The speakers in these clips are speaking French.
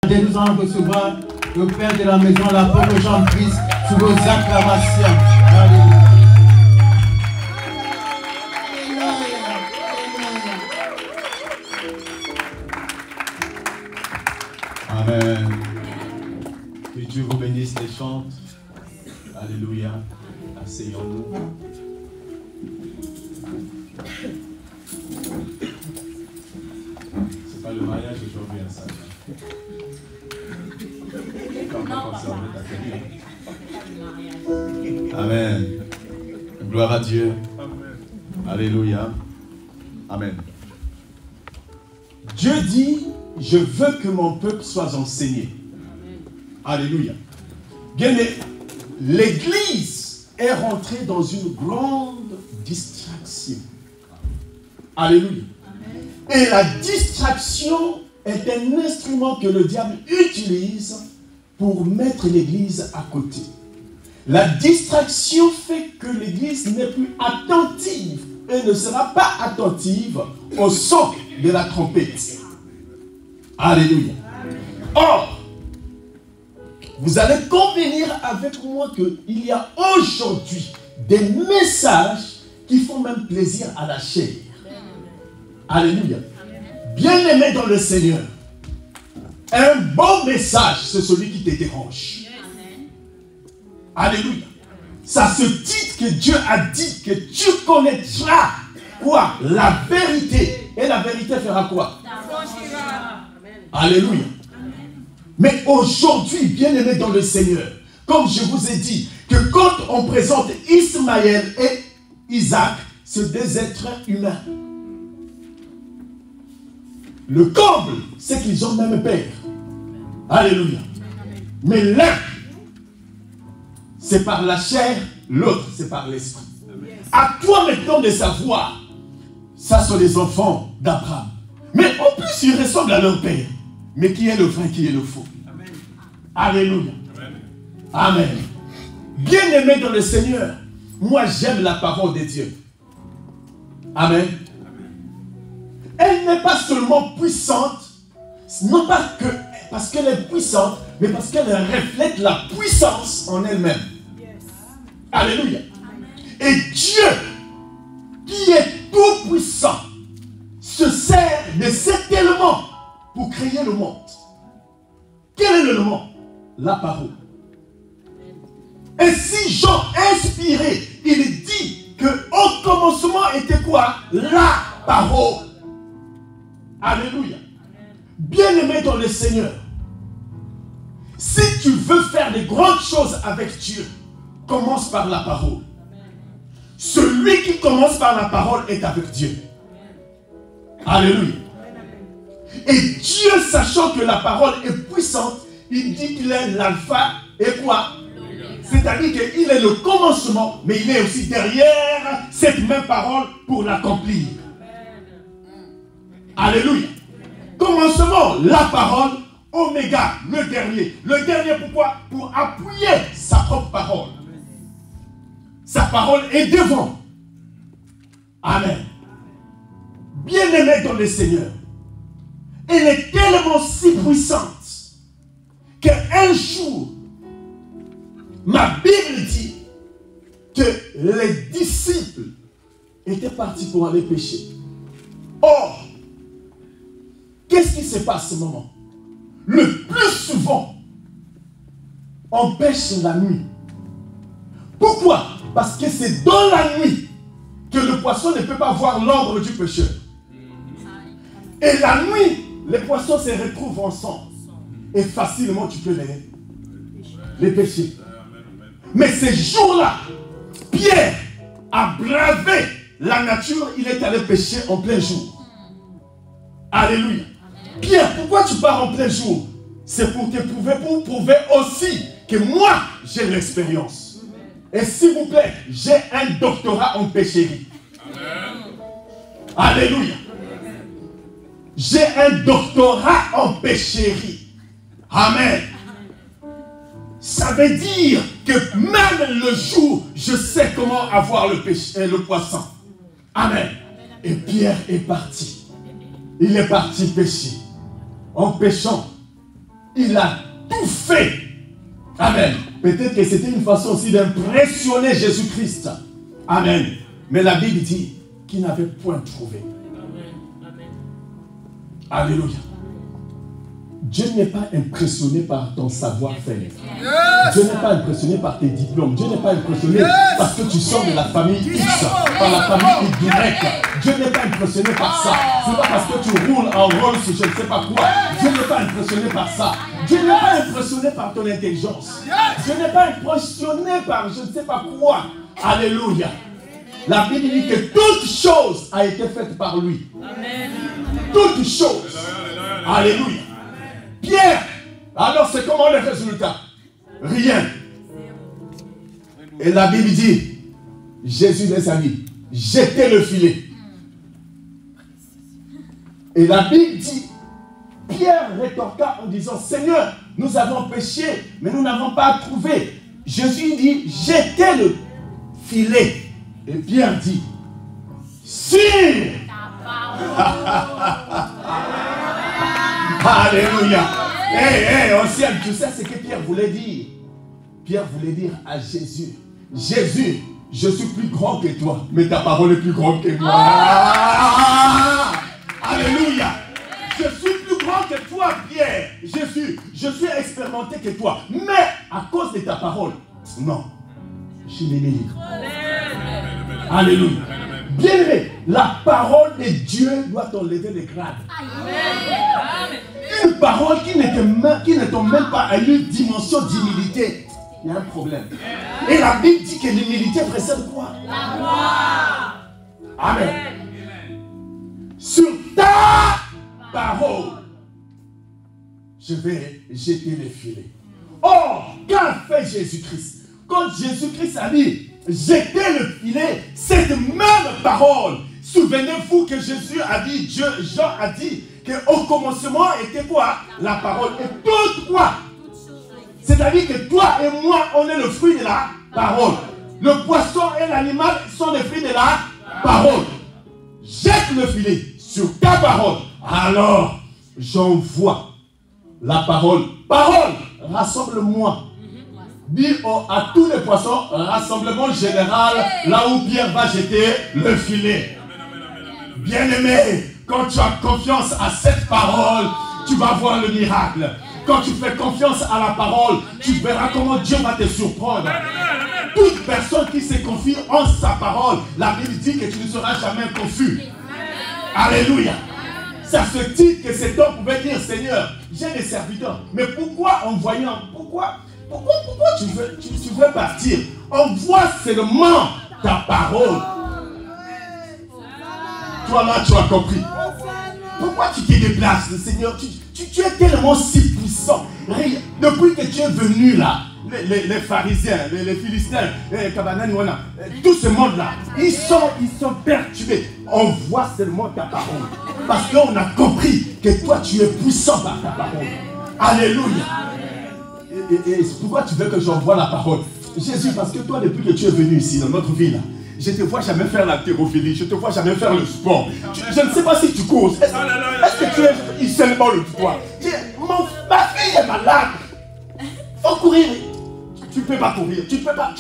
Et nous allons recevoir le Père de la maison, l'apôtre Jean-Christ, sous vos acclamations. Alléluia. Amen. Que Dieu vous bénisse les chantes. Alléluia. Asseyons-nous. C'est pas le mariage aujourd'hui, ça. Amen. Gloire à Dieu. Amen. Alléluia. Amen. Dieu dit, je veux que mon peuple soit enseigné. Amen. Alléluia. Bien, l'Église est rentrée dans une grande distraction. Alléluia. Amen. Et la distraction est un instrument que le diable utilise pour mettre l'Église à côté. La distraction fait que l'Église n'est plus attentive et ne sera pas attentive au son de la trompette. Alléluia. Or, vous allez convenir avec moi qu'il y a aujourd'hui des messages qui font même plaisir à la chair. Alléluia. Bien-aimé dans le Seigneur, un bon message, c'est celui qui te dérange. Alléluia. Ça se dit que Dieu a dit que tu connaîtras quoi? La vérité. Et la vérité fera quoi? Alléluia. Mais aujourd'hui, bien-aimé dans le Seigneur, comme je vous ai dit, que quand on présente Ismaël et Isaac, c'est des êtres humains. Le comble, c'est qu'ils ont le même père. Alléluia. Mais l'un, c'est par la chair, l'autre, c'est par l'esprit. À toi maintenant de savoir, ça sont les enfants d'Abraham. Mais en plus, ils ressemblent à leur père. Mais qui est le vrai, qui est le faux? Amen. Alléluia. Amen. Amen. Bien-aimé dans le Seigneur, moi j'aime la parole de Dieu. Amen. Elle n'est pas seulement puissante, non pas que parce qu'elle est puissante, mais parce qu'elle reflète la puissance en elle-même. Yes. Alléluia. Amen. Et Dieu, qui est tout puissant, se sert de cet élément pour créer le monde. Quel est l'élément? La parole. Et si Jean inspiré, il dit qu'au commencement était quoi? La parole. Alléluia. Bien-aimé dans le Seigneur, si tu veux faire des grandes choses avec Dieu, commence par la parole. Celui qui commence par la parole est avec Dieu. Alléluia. Et Dieu, sachant que la parole est puissante, il dit qu'il est l'alpha et quoi? C'est-à-dire qu'il est le commencement, mais il est aussi derrière cette même parole pour l'accomplir. Alléluia. Commencement, la parole, oméga, le dernier. Le dernier pourquoi? Pour appuyer sa propre parole. Sa parole est devant. Amen. Bien-aimé dans le Seigneur, elle est tellement si puissante qu'un jour, ma Bible dit que les disciples étaient partis pour aller pêcher. Or, qu'est-ce qui se passe à ce moment? Le plus souvent, on pêche la nuit. Pourquoi? Parce que c'est dans la nuit que le poisson ne peut pas voir l'ombre du pêcheur. Et la nuit, les poissons se retrouvent ensemble. Et facilement, tu peux les pêcher. Mais ces jours-là, Pierre a bravé la nature. Il est allé pêcher en plein jour. Alléluia. Pierre, pourquoi tu pars en plein jour? C'est pour te prouver, pour prouver aussi que moi, j'ai l'expérience. Et s'il vous plaît, j'ai un doctorat en pêcherie. Amen. Alléluia. J'ai un doctorat en pêcherie. Amen. Ça veut dire que même le jour, je sais comment avoir le poisson. Amen. Et Pierre est parti. Il est parti pêcher. En pêchant, Il a tout fait. Amen. Peut-être que c'était une façon aussi d'impressionner Jésus-Christ. Amen. Mais la Bible dit qu'il n'avait point trouvé. Alléluia. Dieu n'est pas impressionné par ton savoir-faire. Dieu n'est pas impressionné par tes diplômes. Dieu n'est pas impressionné parce que tu sors de la famille X, par la famille Y. Dieu n'est pas impressionné par ça. Ce n'est pas parce que tu roules en Rolls, je ne sais pas quoi. Dieu n'est pas impressionné par ça. Dieu n'est pas impressionné par ton intelligence. Dieu n'est pas impressionné par je ne sais pas quoi. Alléluia. La Bible dit que toute chose a été faite par lui. Toute chose. Alléluia. Pierre, alors c'est comment le résultat? Rien. Et la Bible dit, Jésus les a dit, jetez le filet. Et la Bible dit, Pierre rétorqua en disant, Seigneur, nous avons péché, mais nous n'avons pas trouvé. Jésus dit, jetez le filet. Et Pierre dit, si. Alléluia. Au ciel, tu sais ce que Pierre voulait dire? Pierre voulait dire à Jésus, Jésus, je suis plus grand que toi, mais ta parole est plus grande que moi. Alléluia. Je suis plus grand que toi, Pierre. Jésus, je suis expérimenté que toi, mais à cause de ta parole, non, je n'ai pas. Alléluia. Bien-aimé, la parole de Dieu doit t'enlever les grades. Une parole qui ne tombe même pas à une dimension d'humilité, il y a un problème. Et la Bible dit que l'humilité précède quoi? La gloire. Amen. Sur ta parole, je vais jeter les filets. Or, qu'a fait Jésus-Christ? Quand Jésus-Christ a dit, jetez le filet, cette même parole, souvenez-vous que Jésus a dit, Jean a dit, qu'au commencement était quoi? La parole. Et toute quoi? C'est-à-dire que toi et moi, on est le fruit de la parole. Le poisson et l'animal sont les fruits de la parole. Jette le filet sur ta parole. Alors, j'envoie la parole. Parole, rassemble-moi. Dis à tous les poissons, rassemblement général, là où Pierre va jeter le filet. Bien-aimé, quand tu as confiance à cette parole, tu vas voir le miracle. Quand tu fais confiance à la parole, tu verras comment Dieu va te surprendre. Toute personne qui se confie en sa parole, la Bible dit que tu ne seras jamais confus. Alléluia. Ça se dit que cet homme pouvait dire, Seigneur, j'ai des serviteurs. Mais pourquoi en voyant, pourquoi tu veux partir? Envoie seulement ta parole. Toi là, tu as compris. Pourquoi tu te déplaces, Seigneur? Tu es tellement si puissant. Depuis que tu es venu là, les pharisiens, les philistins, les Kabananiwana, tout ce monde-là, ils sont perturbés. Envoie seulement ta parole. Parce qu'on a compris que toi, tu es puissant par ta parole. Alléluia. Et pourquoi tu veux que j'envoie la parole? Jésus, parce que toi, depuis que tu es venu ici, dans notre ville, je ne te vois jamais faire l'haltérophilie, je ne te vois jamais faire le sport. Je ne sais pas si tu cours. Est-ce que tu es Usain Bolt, toi? Ma fille est malade. Il faut courir. Tu ne peux pas courir. Tu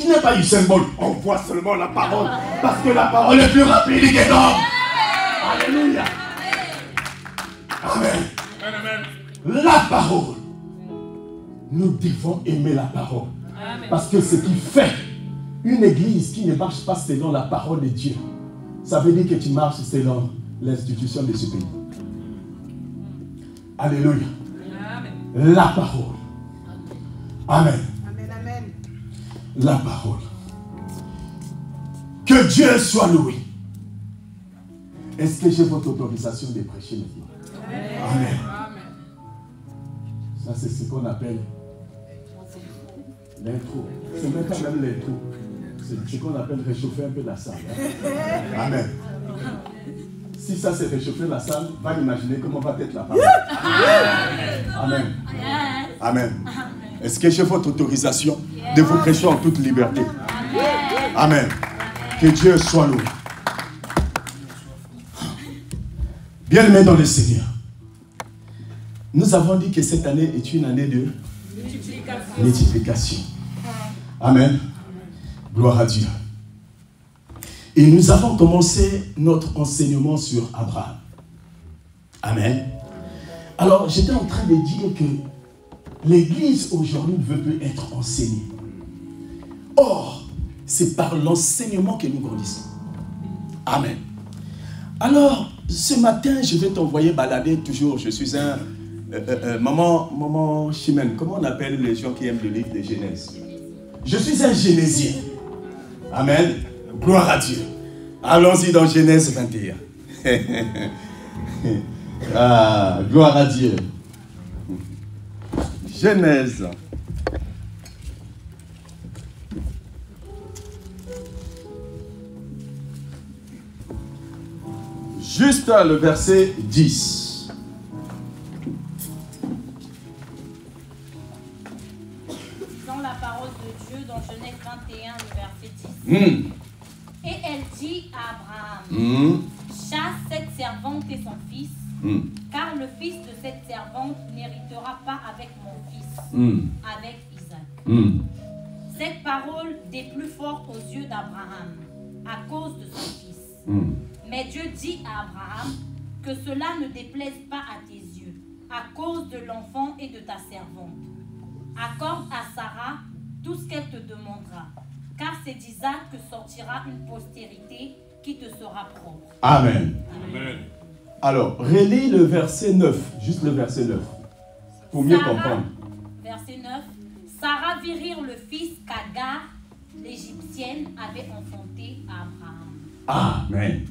n'es pas Usain Bolt. Envoie seulement la parole. Parce que la parole est plus rapide que l'homme. Alléluia. Amen. La parole. Nous devons aimer la parole. Parce que ce qui fait une église qui ne marche pas selon la parole de Dieu, ça veut dire que tu marches selon l'institution de ce pays. Alléluia. Amen. La parole. Amen. Amen, amen. La parole. Que Dieu soit loué. Est-ce que j'ai votre autorisation de prêcher maintenant? Amen. Amen. Ça, c'est ce qu'on appelle l'intro. C'est même pas même l'intro. C'est ce qu'on appelle réchauffer un peu la salle. Hein? Amen. Si ça c'est réchauffer la salle, va imaginer comment va être la parole. Amen. Amen. Est-ce que j'ai votre autorisation de vous prêcher en toute liberté? Amen. Que Dieu soit loué. Bien-aimé dans le Seigneur, Nous avons dit que cette année est une année de multiplication. Amen. Gloire à Dieu. Et nous avons commencé notre enseignement sur Abraham. Amen. Alors, j'étais en train de dire que l'Église aujourd'hui ne veut plus être enseignée. Or, c'est par l'enseignement que nous grandissons. Amen. Alors, ce matin, je vais t'envoyer balader toujours. Je suis un... maman Chimène, comment on appelle les gens qui aiment le livre de Genèse? Je suis un Génésien. Amen. Gloire à Dieu. Allons-y dans Genèse 21. Ah, gloire à Dieu. Genèse. Juste le verset 10. Dans la parole de Dieu, dans Genèse 21, le verset 10. Et elle dit à Abraham, chasse cette servante et son fils, car le fils de cette servante n'héritera pas avec mon fils, avec Isaac. Cette parole déplut fort aux yeux d'Abraham, à cause de son fils. Mais Dieu dit à Abraham que cela ne déplaise pas à tes yeux, à cause de l'enfant et de ta servante. Accorde à Sarah tout ce qu'elle te demandera, car c'est d'Isaac que sortira une postérité qui te sera propre. Amen. Amen. Alors, relis le verset 9, juste le verset 9, pour mieux comprendre. Verset 9. Sarah vit rire le fils qu'Agar, l'Égyptienne, avait enfanté à Abraham. Amen.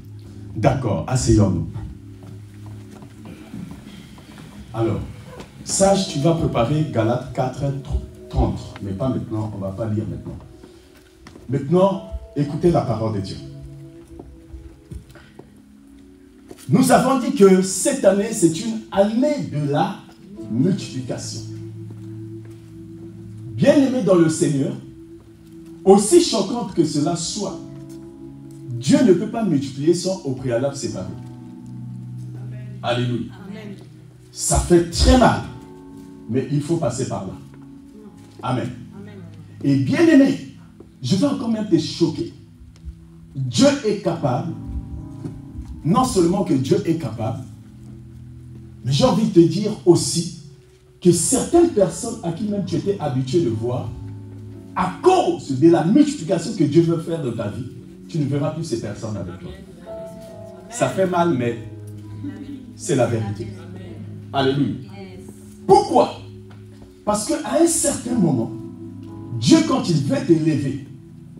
D'accord, asseyons-nous. Alors, sage, tu vas préparer Galates 4, 30, mais pas maintenant, on ne va pas lire maintenant. Maintenant, écoutez la parole de Dieu. Nous avons dit que cette année, c'est une année de la multiplication. Bien-aimés dans le Seigneur, aussi choquante que cela soit, Dieu ne peut pas multiplier sans au préalable séparer. Amen. Alléluia. Amen. Ça fait très mal, mais il faut passer par là. Amen. Amen. Et bien-aimé, je vais encore même te choquer. Dieu est capable, non seulement que Dieu est capable, mais j'ai envie de te dire aussi que certaines personnes à qui même tu étais habitué de voir, à cause de la multiplication que Dieu veut faire dans ta vie, tu ne verras plus ces personnes avec toi. Ça fait mal, mais c'est la vérité. Alléluia. Pourquoi? Parce qu'à un certain moment, Dieu, quand il veut t'élever,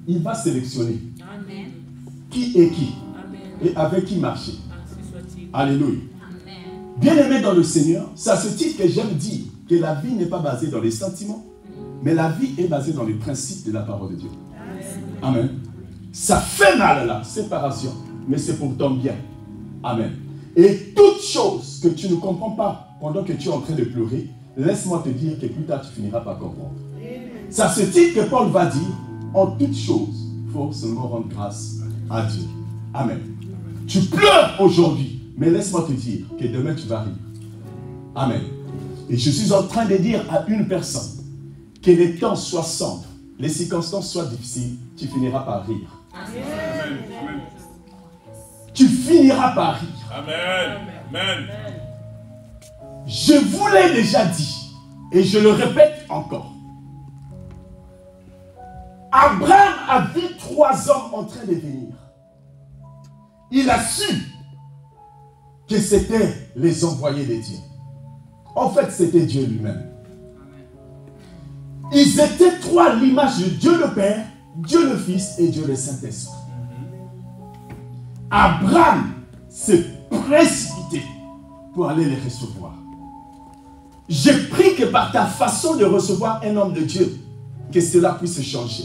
il va sélectionner qui est qui et avec qui marcher. Alléluia. Bien-aimé dans le Seigneur, c'est à ce titre que j'aime dire que la vie n'est pas basée dans les sentiments, mais la vie est basée dans les principes de la parole de Dieu. Amen. Ça fait mal la séparation, mais c'est pour ton bien. Amen. Et toute chose que tu ne comprends pas pendant que tu es en train de pleurer, laisse-moi te dire que plus tard tu finiras par comprendre. C'est à ce titre que Paul va dire, en toute chose, il faut seulement rendre grâce à Dieu. Amen. Tu pleures aujourd'hui, mais laisse-moi te dire que demain tu vas rire. Amen. Et je suis en train de dire à une personne que les temps soient sombres, les circonstances soient difficiles, tu finiras par rire. Amen. Tu finiras par rire. Amen. Amen. Je vous l'ai déjà dit, et je le répète encore. Abraham a vu 3 hommes en train de venir. Il a su que c'était les envoyés de Dieu. En fait, c'était Dieu lui-même. Ils étaient 3 à l'image de Dieu le Père, Dieu le Fils et Dieu le Saint-Esprit. Abraham s'est précipité pour aller les recevoir. J'ai pris que par ta façon de recevoir un homme de Dieu, que cela puisse changer.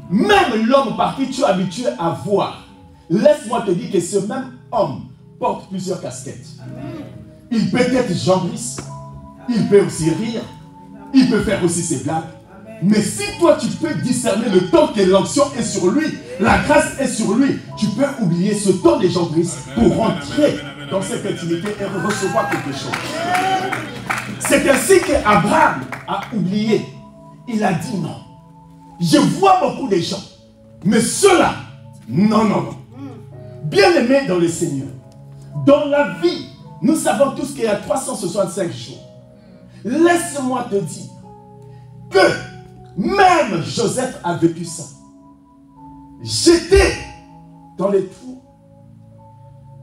Même l'homme par qui tu es habitué à voir, laisse-moi te dire que ce même homme porte plusieurs casquettes. Il peut être jambriste, il peut aussi rire, il peut faire aussi ses blagues. Mais si toi tu peux discerner le temps que l'onction est sur lui, la grâce est sur lui, tu peux oublier ce temps des jambrists pour rentrer dans cette intimité et recevoir quelque chose. C'est ainsi qu'Abraham a oublié. Il a dit non. Je vois beaucoup de gens, mais ceux-là, non, non, non. Bien-aimés dans le Seigneur, dans la vie, nous savons tous qu'il y a 365 jours. Laisse-moi te dire que même Joseph a vécu ça. Jeté dans les trous.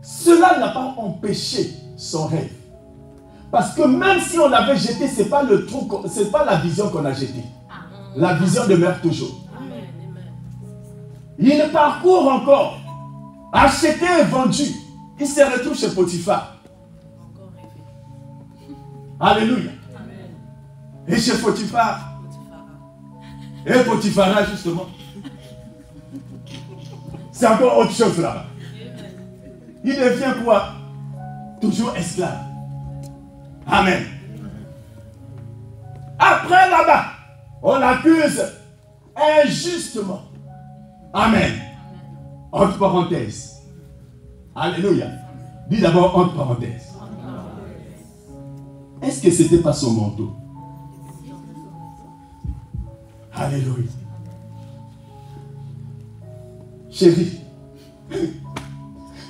Cela n'a pas empêché son rêve. Parce que même si on l'avait jeté, ce n'est pas le trou, ce n'est pas la vision qu'on a jetée. La vision demeure toujours. Il parcourt encore. Acheté et vendu. Il se retrouve chez Potiphar. Alléluia. Et chez Potiphar. Et Potiphara, justement. C'est encore autre chose là-bas. Il devient quoi? Toujours esclave. Amen. Après là-bas, on l'accuse injustement. Amen. Entre parenthèses. Alléluia. Dis d'abord entre parenthèses. Est-ce que c'était pas son manteau? Alléluia. Chérie,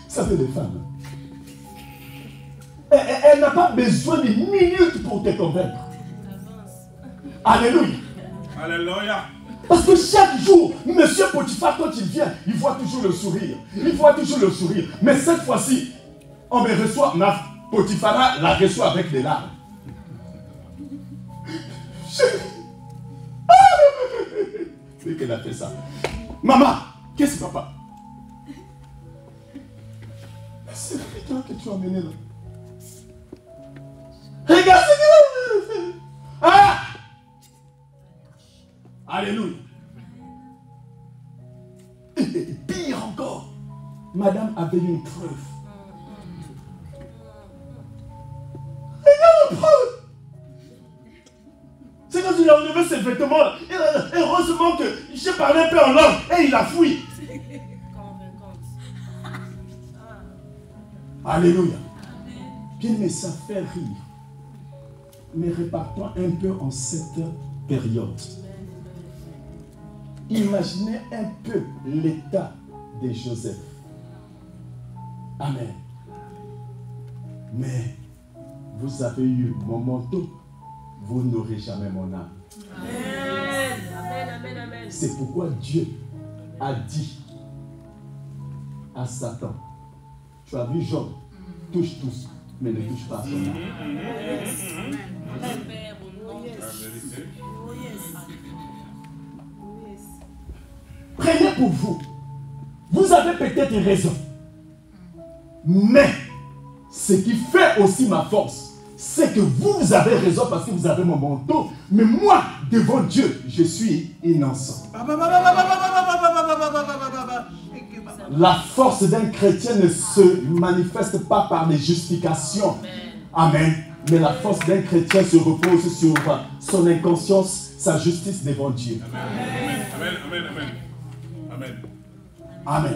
ça fait des femmes. Elle n'a pas besoin de minutes pour te convaincre. Alléluia. Alléluia. Parce que chaque jour, Monsieur Potiphar, quand il vient, il voit toujours le sourire. Il voit toujours le sourire. Mais cette fois-ci, on me reçoit, ma Potiphara la reçoit avec des larmes. C'est qu'elle a fait ça. Maman, qu'est-ce que papa? C'est toi que tu as emmené là. Regarde ce qu'il a fait. Ah! Alléluia. Et pire encore, madame avait une preuve. Regarde la preuve. C'est quand il a enlevé ses vêtements. Heureusement que j'ai parlé un peu en langue et il a fui. Alléluia. Bien, mais ça fait rire. Mais repartons un peu en cette période. Imaginez un peu l'état de Joseph. Amen. Mais vous avez eu mon manteau, vous n'aurez jamais mon âme. Amen. Amen, amen. C'est pourquoi Dieu a dit à Satan, tu as vu Job, touche tous, mais ne touche pas à son âme. Prenez pour vous. Vous avez peut-être une raison. Mais ce qui fait aussi ma force, c'est que vous avez raison parce que vous avez mon manteau. Mais moi, devant Dieu, je suis innocent. La force d'un chrétien ne se manifeste pas par des justifications. Amen. Mais la force d'un chrétien se repose sur son inconscience, sa justice devant Dieu. Amen. Amen. Amen. Amen. Amen. Amen.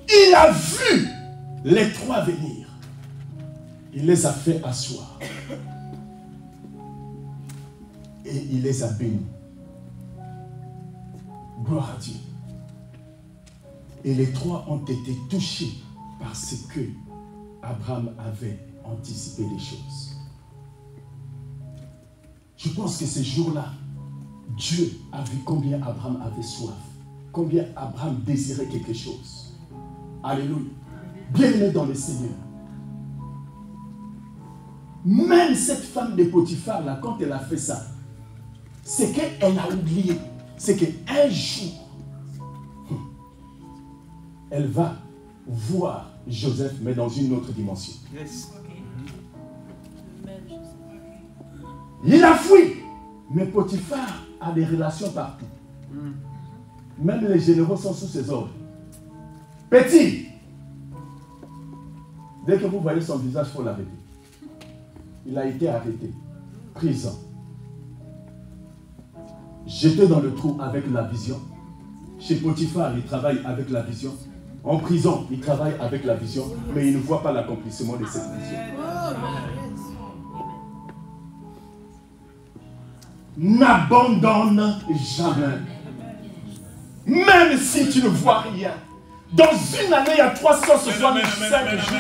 Il a vu les trois venir. Il les a fait asseoir. Et il les a bénis. Gloire à Dieu. Et les trois ont été touchés parce que Abraham avait anticipé les choses. Je pense que ce jour-là, Dieu a vu combien Abraham avait soif, combien Abraham désirait quelque chose. Alléluia. Bien-aimé dans le Seigneur. Même cette femme de Potiphar, là, quand elle a fait ça, c'est qu'elle a oublié. C'est qu'un jour, elle va voir Joseph, mais dans une autre dimension. Yes. Il a fui. Mais Potiphar a des relations partout. Même les généraux sont sous ses ordres. Petit. Dès que vous voyez son visage, il faut l'arrêter. Il a été arrêté. Prison. Jeté dans le trou avec la vision. Chez Potiphar, il travaille avec la vision. En prison, il travaille avec la vision, mais il ne voit pas l'accomplissement de cette vision. N'abandonne jamais. Même si tu ne vois rien. Dans une année, il y a 365 jours.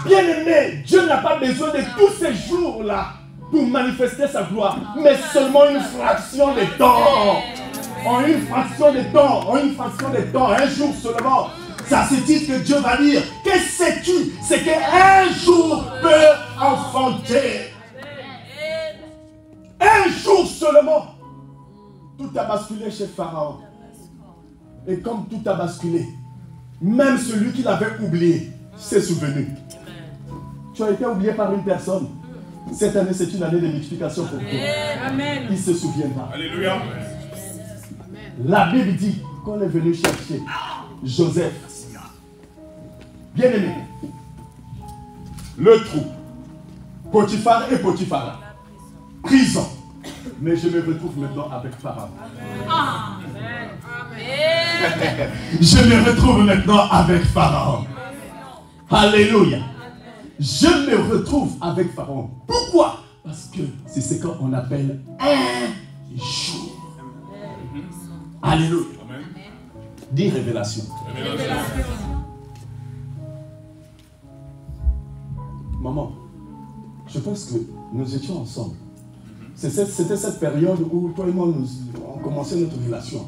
Bien aimé, Dieu n'a pas besoin de tous ces jours-là pour manifester sa gloire, mais seulement une fraction de temps. En une fraction de temps, un jour seulement. Ça c'est dit que Dieu va dire. Que sais-tu? C'est qu'un jour peut enfanter. Un jour seulement. Tout a basculé chez Pharaon. Et comme tout a basculé, même celui qui l'avait oublié s'est souvenu. Tu as été oublié par une personne. Cette année, c'est une année de multiplication pour toi. Il se souviendra. Alléluia. La Bible dit qu'on est venu chercher Joseph. Bien aimé. Le trou. Potiphar et Potiphar. Prison. Mais je me retrouve maintenant avec Pharaon. Je me retrouve maintenant avec Pharaon. Alléluia. Je me retrouve avec Pharaon. Pourquoi? Parce que c'est ce qu'on appelle un jour. Alléluia. Dis révélation. Maman, je pense que nous étions ensemble. C'était cette période où toi et moi, on commençait notre relation.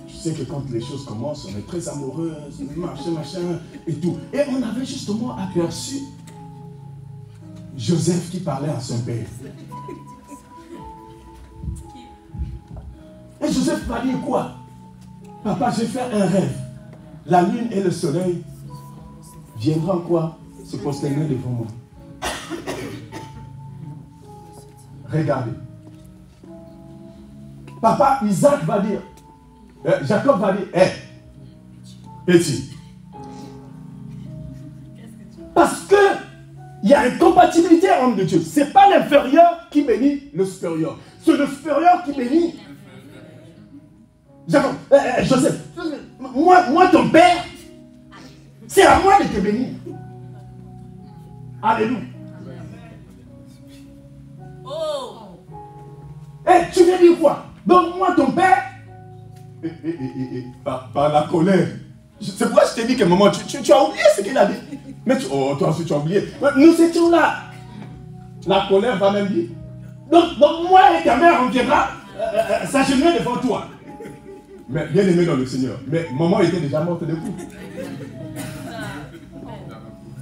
Je sais que quand les choses commencent, on est très amoureux, machin, et tout. Et on avait justement aperçu Joseph qui parlait à son père. Et Joseph m'a dit quoi? Papa, j'ai fait un rêve. La lune et le soleil viendront quoi? Se prosterner devant moi. Regardez. Papa, Isaac va dire, Jacob va dire, petit. Parce que il y a une compatibilité entre Dieu. Ce n'est pas l'inférieur qui bénit le supérieur. C'est le supérieur qui bénit. Jacob, Joseph, moi ton père, c'est à moi de te bénir. Alléluia. Tu veux dire quoi? Donc moi ton père, par la colère. C'est pourquoi je t'ai dit que maman, tu as oublié ce qu'il a dit. Mais toi aussi tu as oublié. Nous étions là. La colère va même dire. Donc moi et ta mère, on viendra s'agenouiller devant toi. Mais bien aimé dans le Seigneur. Mais maman était déjà morte depuis.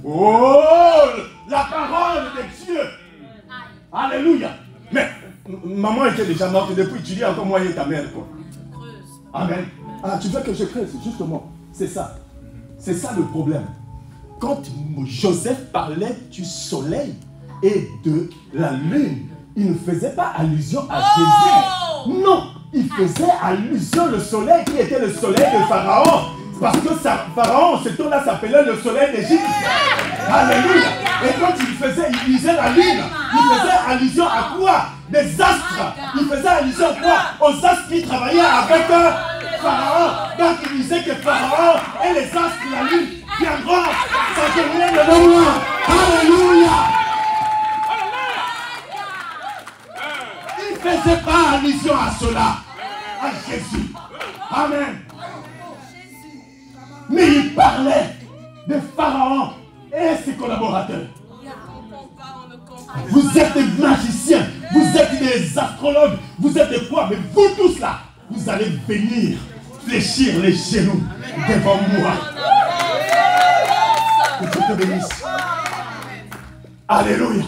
Oh, la parole de Dieu. Alléluia. Mais maman était déjà morte depuis. Tu dis encore moi et ta mère quoi. Amen. Ah, tu veux que je creuse, justement. C'est ça. C'est ça le problème. Quand Joseph parlait du soleil et de la lune, il ne faisait pas allusion à Jésus. Non, il faisait allusion au soleil qui était le soleil de Pharaon. Parce que Pharaon, ce temps-là, s'appelait le soleil d'Égypte. Alléluia. Et quand il disait la lune, il faisait allusion à quoi? Des astres. Il faisait allusion à quoi? Aux astres qui travaillaient avec Pharaon. Donc il disait que Pharaon et les astres de la lune viendront s'agenouiller devant moi. Alléluia. Il ne faisait pas allusion à cela, à Jésus. Amen. Mais il parlait de Pharaon et ses collaborateurs. Vous êtes des magiciens, vous êtes des astrologues, vous êtes des quoi? Mais vous tous là, vous allez venir fléchir les genoux devant moi. Que Dieu te bénisse. Alléluia.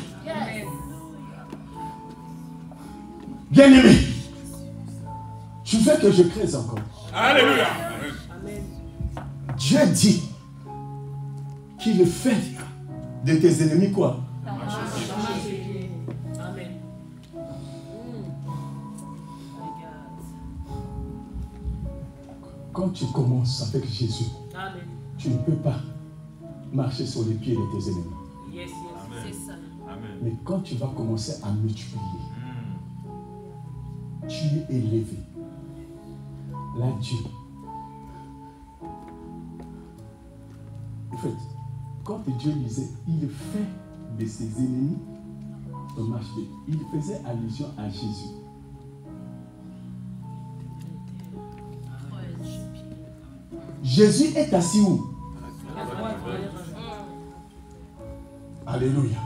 Bien-aimé, tu veux que je crée encore? Alléluia. Dieu dit qu'il fait de tes ennemis quoi? Amen. Quand tu commences avec Jésus, Amen. tu ne peux pas marcher sur les pieds de tes ennemis. Yes, yes. C'est ça. Amen. Mais quand tu vas commencer à multiplier, tu es élevé. Là, Dieu En fait, quand Dieu disait, il fait de ses ennemis un marché, il faisait allusion à Jésus. Jésus est assis où? Alléluia.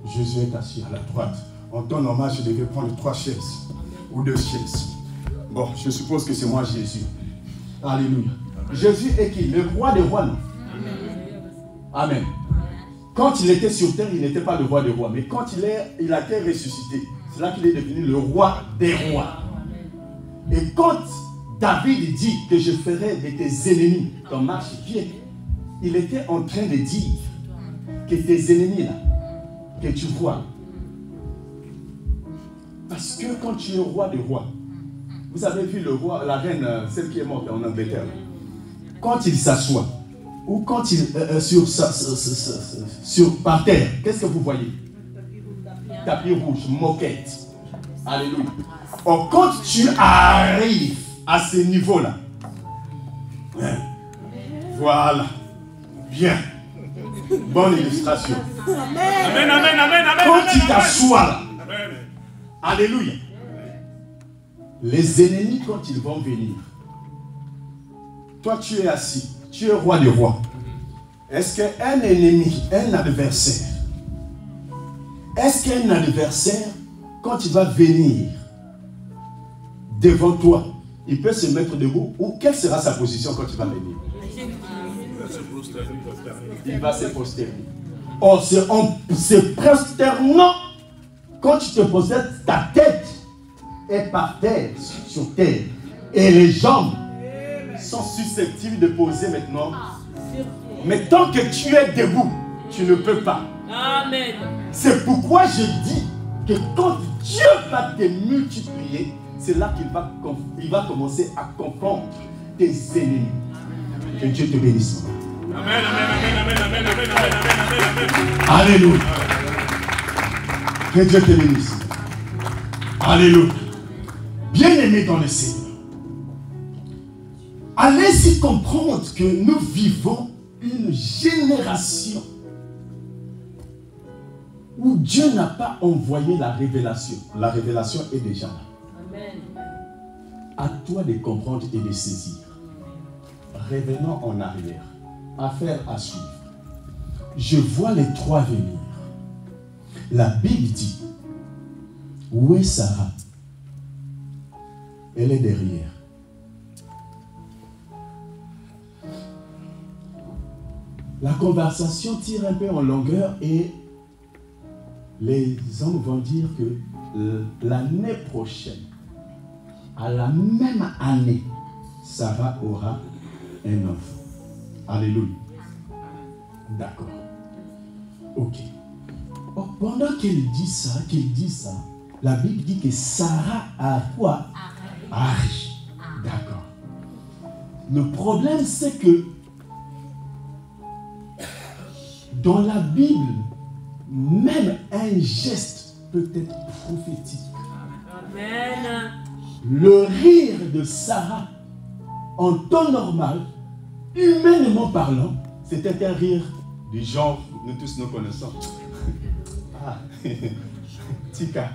Jésus est assis à la droite. En temps normal, je devais prendre 3 chaises ou 2 chaises. Bon, je suppose que c'est moi Jésus. Alléluia. Jésus est qui? Le roi des rois, non? Amen. Quand il était sur terre, il n'était pas le roi des rois. Mais quand il a été ressuscité, c'est là qu'il est devenu le roi des rois. Et quand David dit que je ferai de tes ennemis ton marchepied, il était en train de dire que tes ennemis là, que tu vois. Parce que quand tu es roi des rois, vous avez vu le roi, la reine, celle qui est morte en Angleterre, quand il s'assoit, ou quand il par terre, qu'est-ce que vous voyez? Tapis rouge, moquette. Alléluia. Or, quand tu arrives à ce niveau-là, voilà, bien, bonne illustration. Amen, amen, amen, amen. Quand tu t'assois là, alléluia, les ennemis, quand ils vont venir, toi tu es assis, tu es roi des rois. Est-ce qu'un ennemi, un adversaire, quand il va venir devant toi, il peut se mettre debout, ou quelle sera sa position quand il va venir? Il va se prosterner. Or, en se prosternant, quand tu te possèdes, ta tête est par terre, sur terre, et les jambes sont susceptibles de poser maintenant. Mais tant que tu es debout, tu ne peux pas. Amen. C'est pourquoi je dis que quand Dieu va te multiplier, c'est là qu'il va commencer à confondre tes ennemis. Que Dieu te bénisse. Amen, amen, amen, amen, amen, amen, amen. Alléluia. Que Dieu te bénisse. Alléluia. Bien-aimés dans le Seigneur, allez-y comprendre que nous vivons une génération où Dieu n'a pas envoyé la révélation. La révélation est déjà là. Amen. À toi de comprendre et de saisir. Revenons en arrière. Affaire à suivre. Je vois les 3 venir. La Bible dit, où est Sarah? Elle est derrière. La conversation tire un peu en longueur et les hommes vont dire que l'année prochaine, à la même année, Sarah aura un enfant. Alléluia. D'accord. Ok. Oh, pendant qu'il dit ça, la Bible dit que Sarah a quoi? Ari. D'accord. Le problème, c'est que dans la Bible, même un geste peut être prophétique. Amen. Le rire de Sarah, en temps normal, humainement parlant, c'était un rire du genre, nous tous nous connaissons. Ah, Tika,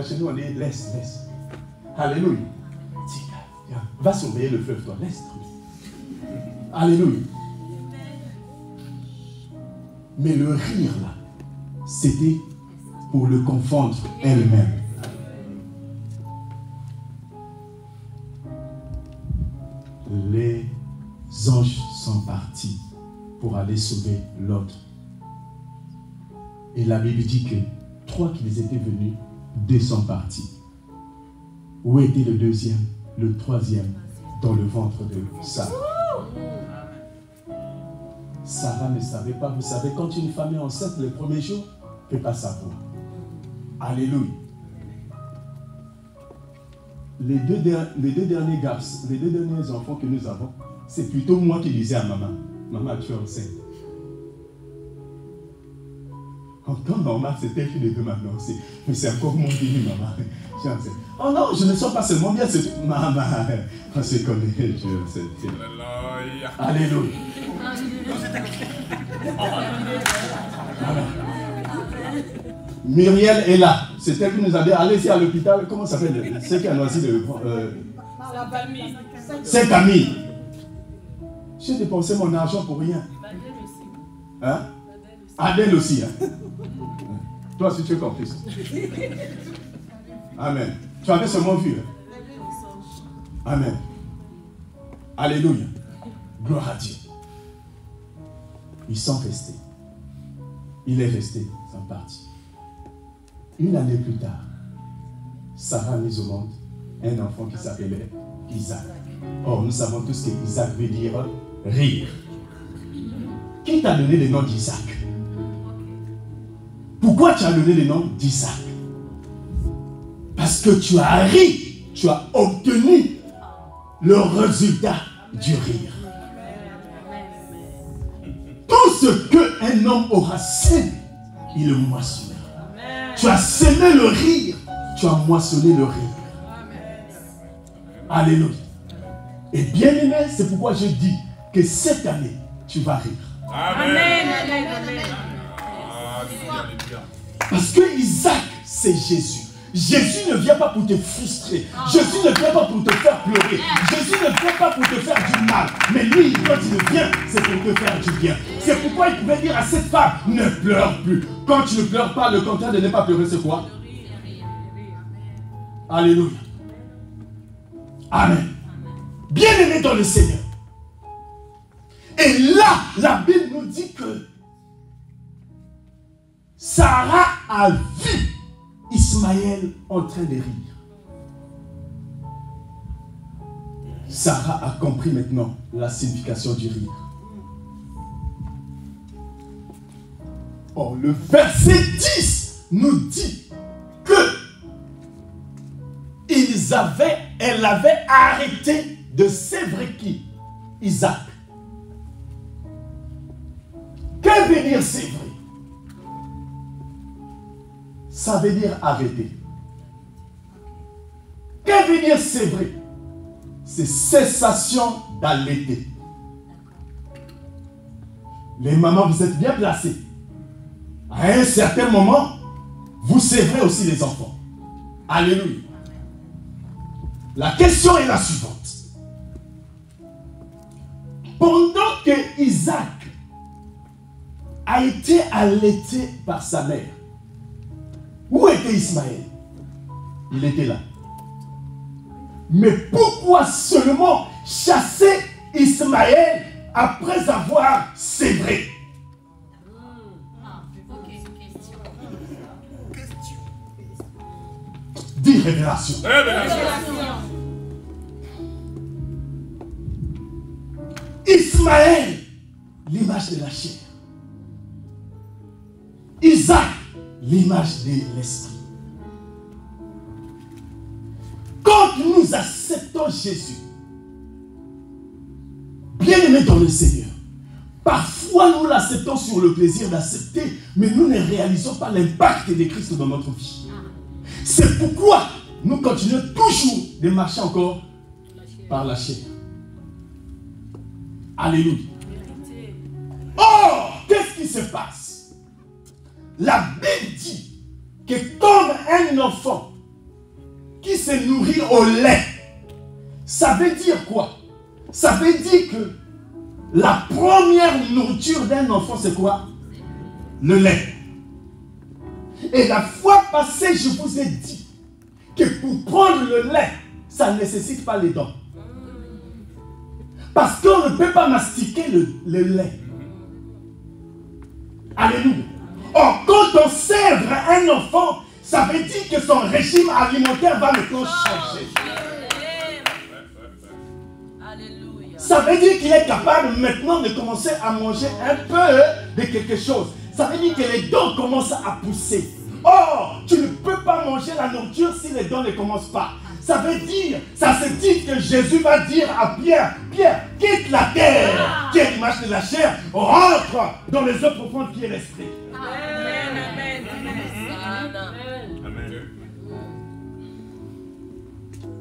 chez nous on dit laisse. Alléluia. Tika, viens, va surveiller le fleuve, toi, laisse. Alléluia. Mais le rire là, c'était pour le confondre elle-même. Les anges sont partis pour aller sauver l'autre. Et la Bible dit que 3 qu'ils étaient venus, 2 sont partis. Où était le 2e, le 3e? Dans le ventre de Sarah. Sarah ne savait pas. Vous savez, quand une femme est enceinte le premier jour, ne peut pas savoir. Alléluia. Les deux derniers garçons, les 2 derniers enfants que nous avons, c'est plutôt moi qui disais à maman, maman, tu es enceinte. En temps normal, c'était elle qui devait m'annoncer. Mais c'est encore mon début, maman. Je suis enceinte. Oh non, je ne sens pas seulement bien, c'est maman. On se connaît, je sais. Alléluia. Alléluia. Muriel est là. C'est elle qui nous a dit, allez-y à l'hôpital. Comment ça s'appelle? C'est qui a noisi le... C'est Camille. J'ai dépensé mon argent pour rien. Hein? Adèle aussi. Hein? Toi aussi tu es compris. Amen. Tu avais seulement vu. Hein? Amen. Alléluia. Gloire à Dieu. Ils sont restés. Il est resté, ils sont partis. Une année plus tard, Sarah a mis au monde un enfant qui s'appelait Isaac. Or, nous savons tous que Isaac veut dire rire. Qui t'a donné le nom d'Isaac? Pourquoi tu as donné le nom d'Isaac? Parce que tu as ri, tu as obtenu le résultat du rire. Tout ce qu'un homme aura semé, il le moissonnera. Tu as semé le rire, tu as moissonné le rire. Alléluia. Et bien aimé, c'est pourquoi je dis que cette année, tu vas rire. Amen. Parce que Isaac, c'est Jésus. Jésus ne vient pas pour te frustrer. Jésus ne vient pas pour te faire pleurer. Jésus ne vient pas pour te faire du mal. Mais lui, quand il vient, c'est pour te faire du bien. C'est pourquoi il pouvait dire à cette femme, ne pleure plus. Quand tu ne pleures pas, le contraire de ne pas pleurer, c'est quoi? Alléluia. Amen. Bien-aimé dans le Seigneur. Et là, la Bible nous dit que Sarah a vu Ismaël en train de rire. Sarah a compris maintenant la signification du rire. Or, le verset 10 nous dit que elle avait arrêté de sévrer qui? Isaac. Que veut dire sévrer? Ça veut dire arrêter. Que veut dire sévrer? C'est cessation d'allaiter. Les mamans, vous êtes bien placés. À un certain moment, vous sévrez aussi les enfants. Alléluia. La question est la suivante. Pendant que Isaac a été allaité par sa mère, où était Ismaël? Il était là. Mais pourquoi seulement chasser Ismaël après avoir sévré? Dis révélation. Ismaël, l'image de la chair. Isaac, l'image de l'esprit. Quand nous acceptons Jésus, bien-aimé dans le Seigneur, parfois nous l'acceptons sur le plaisir d'accepter, mais nous ne réalisons pas l'impact de Christ dans notre vie. C'est pourquoi nous continuons toujours de marcher encore par la chair. Alléluia. Or, qu'est-ce qui se passe? La Bible dit que comme un enfant qui se nourrit au lait, ça veut dire quoi? Ça veut dire que la première nourriture d'un enfant, c'est quoi? Le lait. Et la fois passée, je vous ai dit que pour prendre le lait, ça ne nécessite pas les dents. Parce qu'on ne peut pas mastiquer le lait. Alléluia. Or, quand on sèvre un enfant, ça veut dire que son régime alimentaire va maintenant changer. Ça veut dire qu'il est capable maintenant de commencer à manger un peu de quelque chose. Ça veut dire que les dents commencent à pousser. Or, tu ne peux pas manger la nourriture si les dents ne commencent pas. Ça veut dire, ça se dit que Jésus va dire à Pierre, Pierre, quitte la terre, qui est l'image de la chair, rentre dans les eaux profondes qui est l'esprit. Amen, amen, Amen.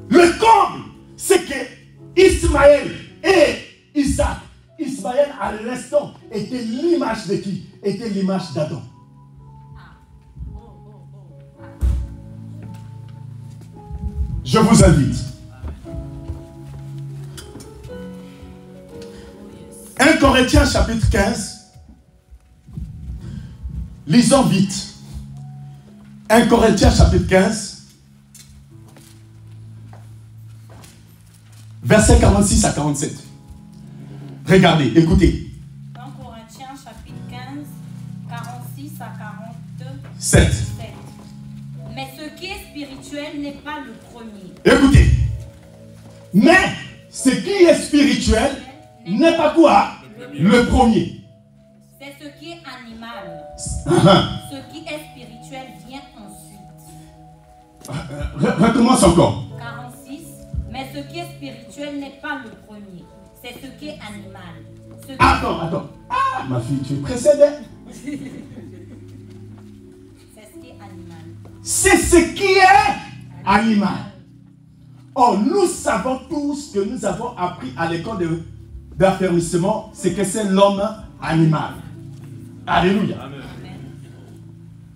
Le comble, c'est que Ismaël et Isaac, Ismaël à l'instant, était l'image de qui? Était l'image d'Adam. Je vous invite. 1 Corinthiens chapitre 15. Lisons vite. 1 Corinthiens chapitre 15. Versets 46 à 47. Regardez, écoutez. 1 Corinthiens chapitre 15, 46 à 7. 47. Mais ce qui est spirituel n'est pas le premier. Écoutez. Mais ce qui est spirituel n'est pas quoi? Le premier. C'est ce qui est animal. Ce qui est spirituel vient ensuite. Recommence encore. 46. Mais ce qui est spirituel n'est pas le premier. C'est ce qui est animal. Ce qui Attends. Ah, ma fille, tu es précédée. C'est ce qui est animal. C'est ce qui est animal. Oh, nous savons tous que nous avons appris à l'école d'affermissement, c'est que c'est l'homme animal. Alléluia. Amen.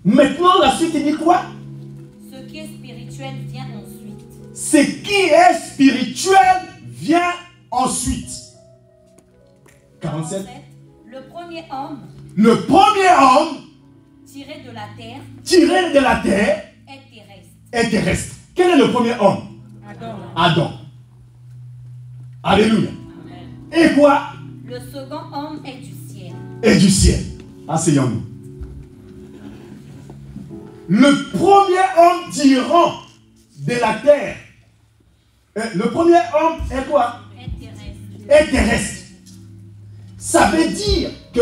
Maintenant, la suite, il dit quoi? Ce qui est spirituel vient ensuite. Ce qui est spirituel vient ensuite. 47. Le premier homme Le premier homme tiré de la terre tiré de la terre est terrestre. est terrestre. Quel est le premier homme? Adam. Alléluia. Amen. Et quoi? Le second homme est du ciel. Et du ciel. Asseyons-nous. Le premier homme tirant de la terre. Le premier homme est quoi? Est terrestre. Est terrestre. Ça veut dire que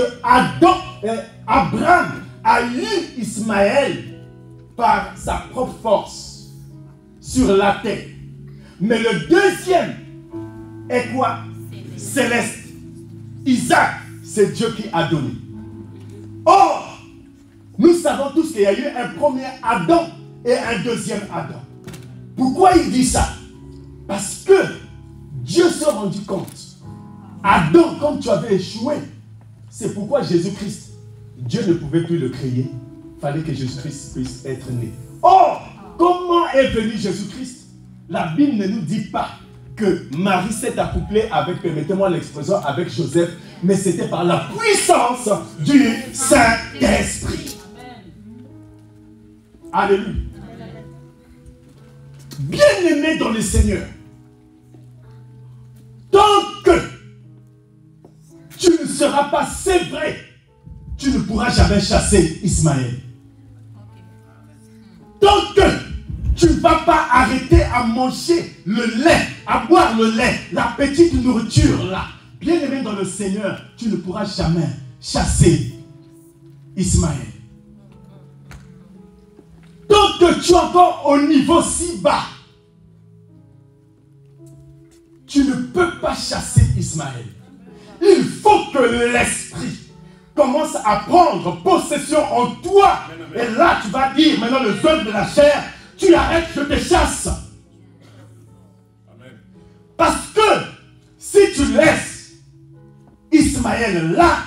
Abraham a eu Ismaël par sa propre force sur la terre. Mais le deuxième est quoi? Céleste. Isaac, c'est Dieu qui a donné. Or, nous savons tous qu'il y a eu un premier Adam et un deuxième Adam. Pourquoi il dit ça? Parce que Dieu s'est rendu compte. Adam, comme tu avais échoué, c'est pourquoi Jésus-Christ, Dieu ne pouvait plus le créer. Il fallait que Jésus-Christ puisse être né. Or, comment est venu Jésus-Christ? La Bible ne nous dit pas que Marie s'est accouplée avec, permettez-moi l'expression, avec Joseph, mais c'était par la puissance du Saint-Esprit. Alléluia. Bien-aimé dans le Seigneur, tant que tu ne seras pas sévré, tu ne pourras jamais chasser Ismaël. Tant que tu ne vas pas arrêter à manger le lait, à boire le lait, la petite nourriture là, bien-aimé dans le Seigneur, tu ne pourras jamais chasser Ismaël. Tant que tu es encore au niveau si bas, tu ne peux pas chasser Ismaël. Il faut que l'esprit commence à prendre possession en toi. Et là, tu vas dire, maintenant, le œuvre de la chair, tu arrêtes, je te chasse. Amen. Parce que si tu laisses Ismaël là,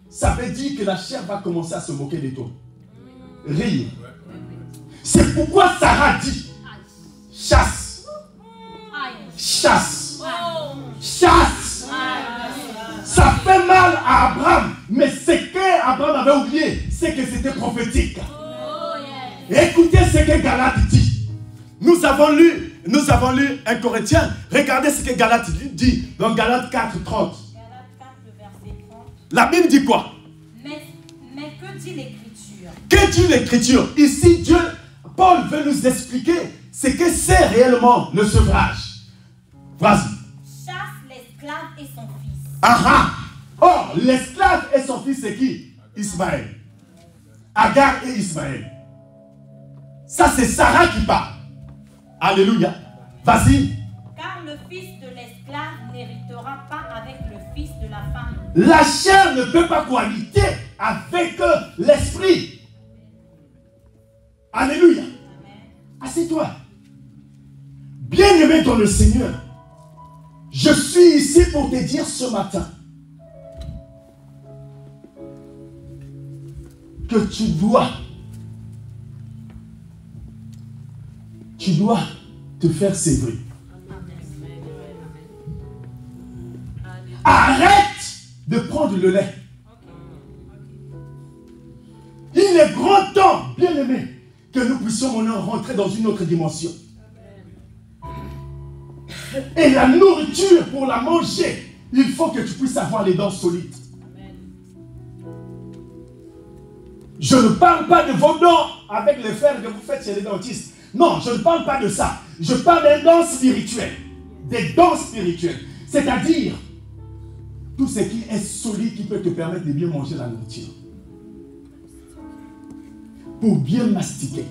ça veut dire que la chair va commencer à se moquer de toi. Rire. C'est pourquoi Sarah dit, chasse. Chasse. Chasse. Ça fait mal à Abraham, mais ce qu'Abraham avait oublié, c'est que c'était prophétique. Écoutez ce que Galate dit. Nous avons lu 1 Corinthiens. Regardez ce que Galate dit dans Galate 4:30. Galate 4, le verset 30. La Bible dit quoi? Mais que dit l'Écriture? Que dit l'Écriture? Ici, Paul veut nous expliquer ce que c'est réellement le sevrage. Vas-y. Chasse l'esclave et son fils. Aha! Or, l'esclave et son fils, c'est qui? Ismaël. Agar et Ismaël. Ça, c'est Sarah qui parle. Alléluia. Vas-y. Car le fils de l'esclave n'héritera pas avec le fils de la femme. La chair ne peut pas cohabiter avec l'esprit. Alléluia. Assieds-toi. Bien-aimé dans le Seigneur, je suis ici pour te dire ce matin que tu dois te faire sévrer. Arrête de prendre le lait. Il est grand temps, bien aimé, que nous puissions maintenant rentrer dans une autre dimension. Et la nourriture, pour la manger, il faut que tu puisses avoir les dents solides. Je ne parle pas de vos dents avec les fers que vous faites chez les dentistes. Non, je ne parle pas de ça. Je parle des dents spirituelles. Des dents spirituelles. C'est-à-dire, tout ce qui est solide qui peut te permettre de bien manger la nourriture. Pour bien mastiquer.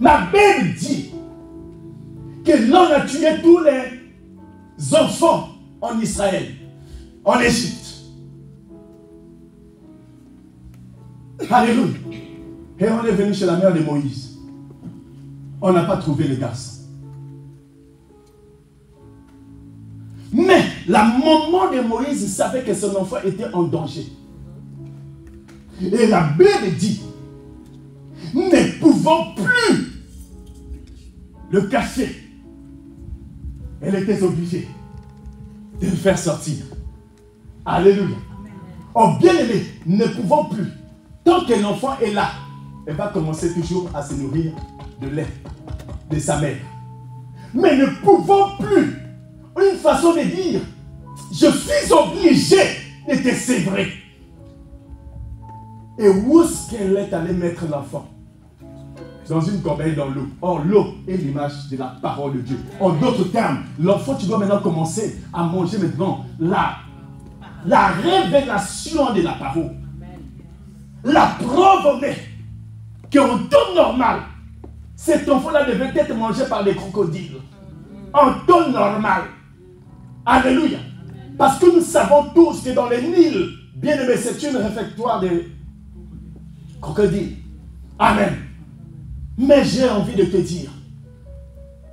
Ma Bible dit que l'on a tué tous les enfants en Israël, en Égypte. Alléluia. Et on est venu chez la mère de Moïse. On n'a pas trouvé les garçons. Mais la maman de Moïse savait que son enfant était en danger. Et la Bible dit, ne pouvant plus le cacher, elle était obligée de le faire sortir. Alléluia. Oh bien-aimé, ne pouvant plus, tant que l'enfant est là, elle va commencer toujours à se nourrir de lait de sa mère. Mais ne pouvant plus, une façon de dire, je suis obligé de te sévrer. Et où est-ce qu'elle est allée mettre l'enfant? Dans une corbeille dans l'eau. Or, l'eau est l'image de la parole de Dieu. En d'autres termes, l'enfant, tu dois maintenant commencer à manger maintenant la révélation de la parole. La preuve en est qu'en temps normal, cet enfant-là devait être mangé par les crocodiles. En temps normal. Alléluia. Parce que nous savons tous que dans les Nils, bien aimé, c'est une réfectoire de crocodiles. Amen. Mais j'ai envie de te dire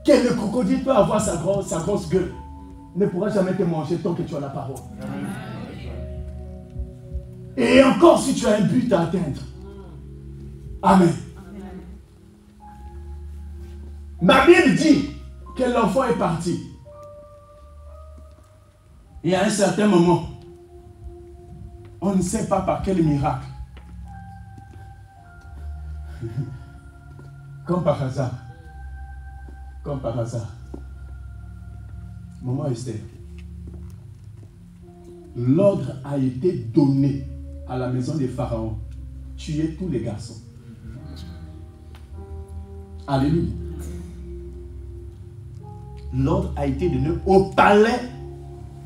que le crocodile peut avoir sa grosse gueule, ne pourra jamais te manger tant que tu as la parole. Et encore si tu as un but à atteindre. Amen. Ma Bible dit que l'enfant est parti. Et à un certain moment, on ne sait pas par quel miracle. Comme par hasard. Comme par hasard. Maman Esther. L'ordre a été donné à la maison des pharaons. Tuer tous les garçons. Alléluia. L'ordre a été donné au palais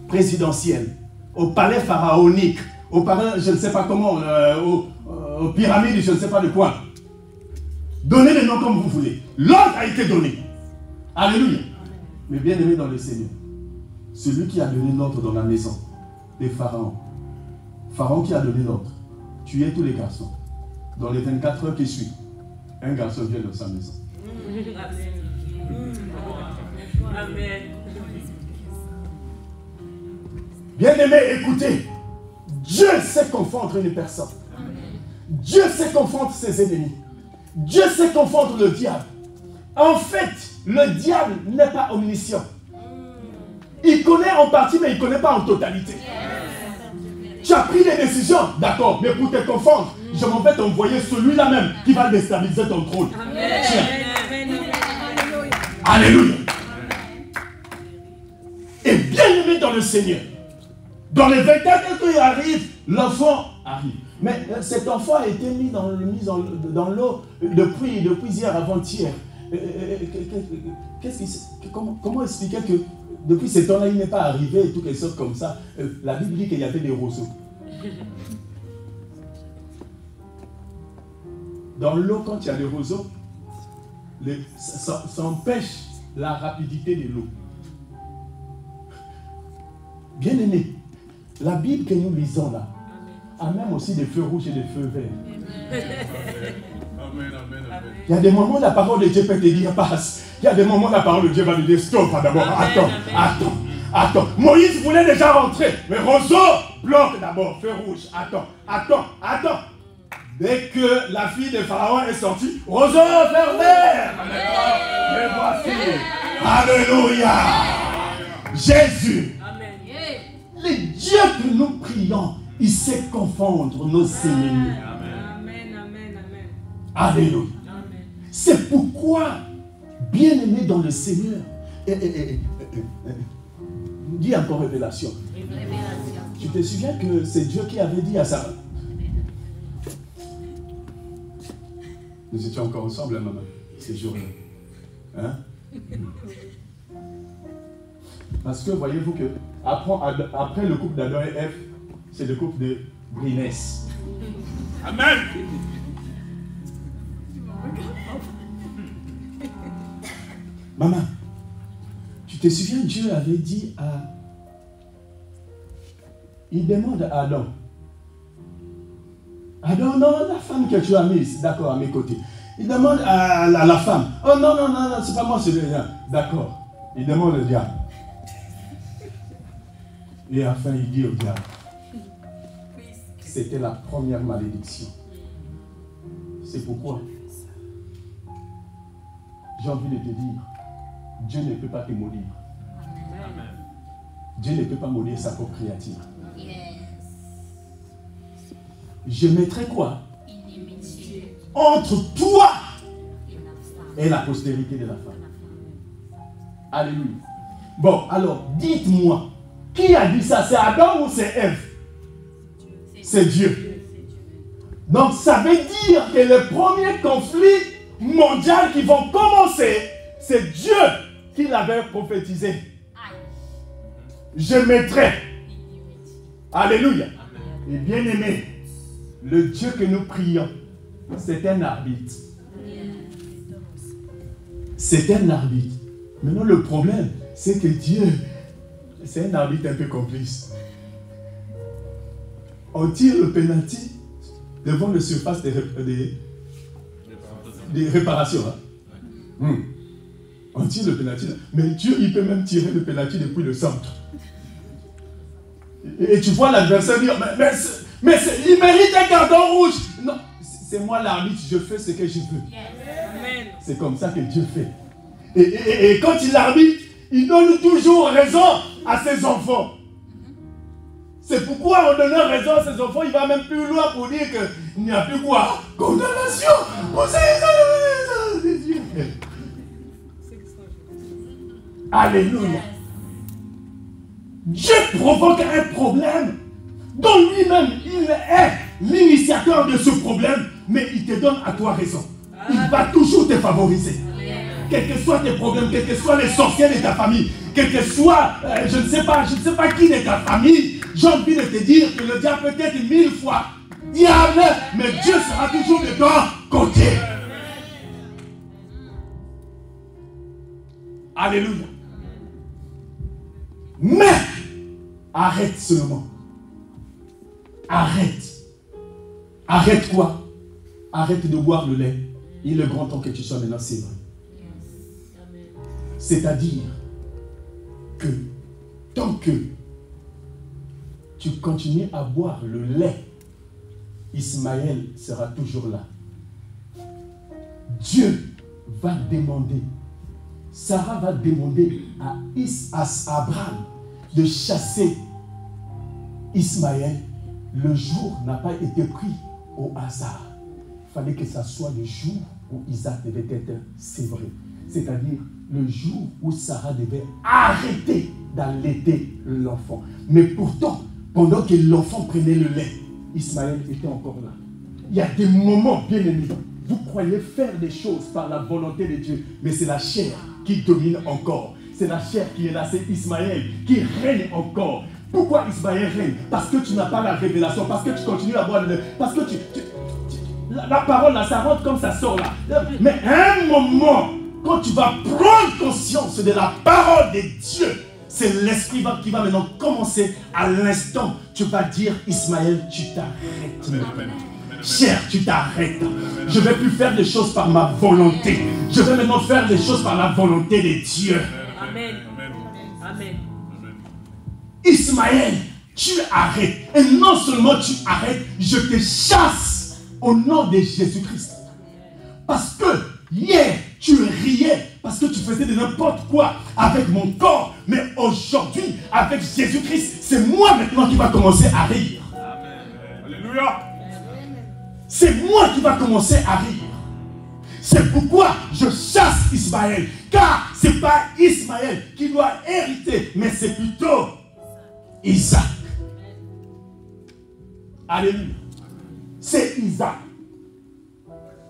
présidentiel, au palais pharaonique, au palais, je ne sais pas comment, aux pyramides, je ne sais pas de quoi. Donnez les noms comme vous voulez. L'ordre a été donné. Alléluia. Mais bien aimé dans le Seigneur, celui qui a donné l'ordre dans la maison des pharaons, Pharaon qui a donné l'ordre, tuer tous les garçons. Dans les 24 heures qui suivent, un garçon vient dans sa maison. Amen. Bien-aimé, écoutez, Dieu sait confondre une personne. Dieu sait confondre ses ennemis. Dieu sait confondre le diable. En fait, le diable n'est pas omniscient. Il connaît en partie, mais il ne connaît pas en totalité. Tu as pris des décisions, d'accord, mais pour te confondre, je m'en vais t'envoyer celui-là même qui va déstabiliser ton trône. Tiens. Alléluia. Et bien aimé dans le Seigneur, dans les 24 heures qu'il arrive, l'enfant arrive. Mais cet enfant a été mis dans l'eau depuis hier avant-hier. Comment expliquer que depuis ce temps-là, il n'est pas arrivé et toutes les choses comme ça? La Bible dit qu'il y avait des roseaux. Dans l'eau, quand il y a des roseaux, ça empêche la rapidité de l'eau. Bien aimé, la Bible que nous lisons là a même aussi des feux rouges et des feux verts. Amen, amen, amen. Il y a des moments où la parole de Dieu peut te dire passe. Il y a des moments où la parole de Dieu va te dire stop d'abord. Attends. Moïse voulait déjà rentrer, mais roseau bloque d'abord, feu rouge. Attends. Dès que la fille de Pharaon est sortie, roseau vert. Et voici. Alléluia. Jésus. Amen. Le Dieu que nous prions, il sait confondre nos ennemis. Amen. Amen. Alléluia. Amen. C'est pourquoi, bien-aimé dans le Seigneur, dis encore révélation. Tu te souviens que c'est Dieu qui avait dit à Sarah. Nous étions encore ensemble, hein, maman, ces jours-là. Hein? Parce que voyez-vous que après le couple d'Adam et Ève, c'est le couple de Brinès. Amen. Maman, tu te souviens, Dieu avait dit à... Il demande à Adam. Adam, non, la femme que tu as mise, d'accord, à mes côtés. Il demande à la femme. Oh non, c'est pas moi celui-là. D'accord. Il demande au diable. Et enfin, il dit au diable. C'était la première malédiction. C'est pourquoi j'ai envie de te dire, Dieu ne peut pas te maudire. Dieu ne peut pas maudire sa propre créature. Je mettrai quoi? Entre toi et la postérité de la femme. Alléluia. Bon, alors, dites-moi, qui a dit ça? C'est Adam ou c'est Ève? C'est Dieu. Donc, ça veut dire que le premier conflit mondial qui vont commencer, c'est Dieu qui l'avait prophétisé. Je mettrai. Alléluia. Et bien aimé, le Dieu que nous prions, c'est un arbitre. C'est un arbitre. Maintenant, le problème, c'est que Dieu, c'est un arbitre un peu complice. On tire le penalty devant la surface des réparations. Hein? On tire le penalty. Mais Dieu, il peut même tirer le penalty depuis le centre. Et tu vois l'adversaire dire, mais il mérite un carton rouge. Non, c'est moi l'arbitre, je fais ce que je veux. Amen. C'est comme ça que Dieu fait. Et quand il arbitre, il donne toujours raison à ses enfants. C'est pourquoi en donnant raison à ses enfants, il va même plus loin pour dire qu'il n'y a plus quoi? Condamnation. Alléluia. Dieu provoque un problème dont lui-même, il est l'initiateur de ce problème, mais il te donne à toi raison. Il va toujours te favoriser. Quels que soient tes problèmes, quels que soient les sorciers de ta famille, quel que soit, je ne sais pas qui de ta famille, j'ai envie de te dire que le diable peut être 1000 fois diable, mais Dieu sera toujours de ton côté. Alléluia. Mais, arrête seulement. Arrête. Arrête quoi? Arrête de boire le lait. Il est grand temps que tu sois maintenant sévré. C'est-à-dire que tant que tu continues à boire le lait, Ismaël sera toujours là. Dieu va demander, Sarah va demander à Abraham de chasser Ismaël. Le jour n'a pas été pris au hasard. Il fallait que ça soit le jour où Isaac devait être sévré. C'est-à-dire le jour où Sarah devait arrêter d'allaiter l'enfant. Mais pourtant, pendant que l'enfant prenait le lait, Ismaël était encore là. Il y a des moments, bien aimés, vous croyez faire des choses par la volonté de Dieu, mais c'est la chair qui domine encore. C'est la chair qui est là, c'est Ismaël qui règne encore. Pourquoi Ismaël règne? Parce que tu n'as pas la révélation, parce que tu continues à boire le lait, parce que la parole là, ça rentre comme ça sort là. Mais à un moment, quand tu vas prendre conscience de la parole de Dieu, c'est l'esprit qui va maintenant commencer à l'instant. Tu vas dire, Ismaël, tu t'arrêtes. Cher, tu t'arrêtes. Je ne vais plus faire des choses par ma volonté. Je vais maintenant faire des choses par la volonté de Dieu. Amen. Amen. Ismaël, tu arrêtes. Et non seulement tu arrêtes, je te chasse au nom de Jésus-Christ. Parce que hier, tu riais parce que tu faisais de n'importe quoi avec mon corps. Mais aujourd'hui, avec Jésus-Christ, c'est moi maintenant qui va commencer à rire. Amen. Alléluia. C'est moi qui va commencer à rire. C'est pourquoi je chasse Ismaël. Car ce n'est pas Ismaël qui doit hériter, mais c'est plutôt Isaac. Alléluia. C'est Isaac.